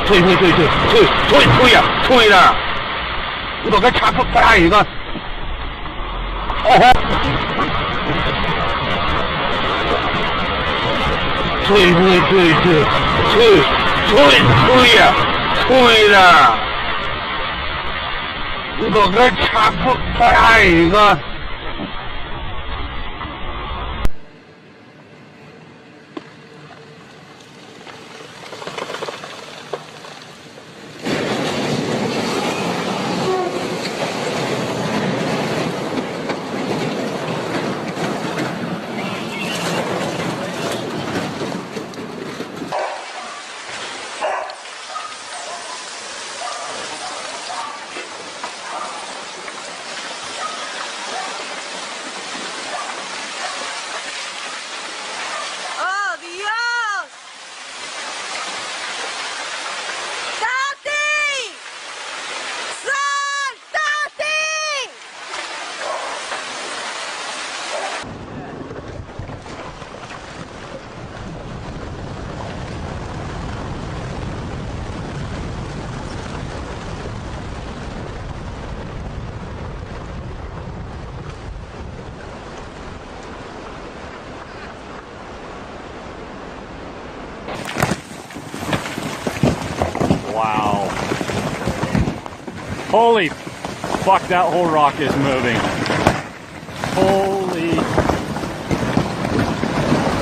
推点，我都该插不大一个。哦，推呀，推的，我都该插不大一个。Wow. Holy fuck, that whole rock is moving.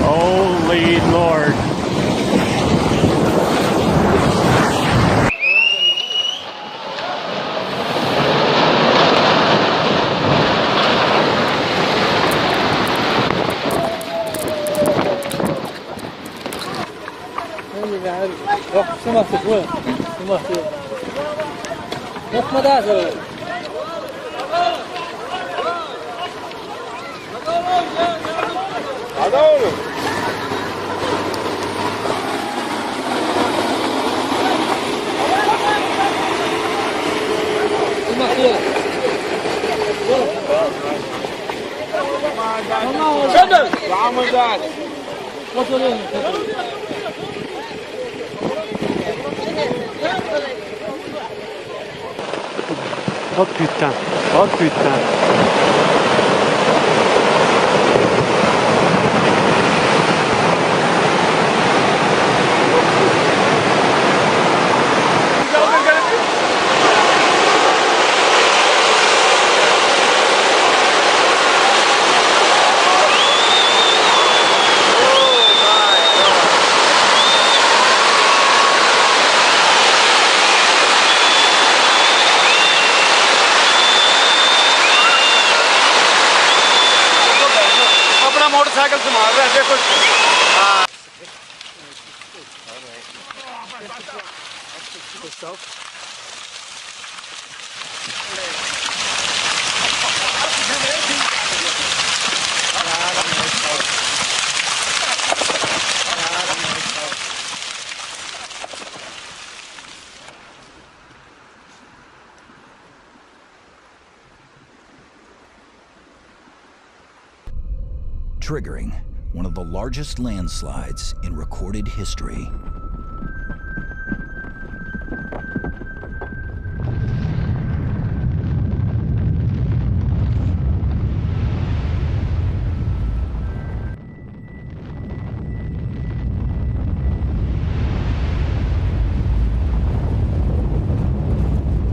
Holy Lord. Oh putain, oh putain. Motorcycle से मार रहे देखो। Triggering one of the largest landslides in recorded history.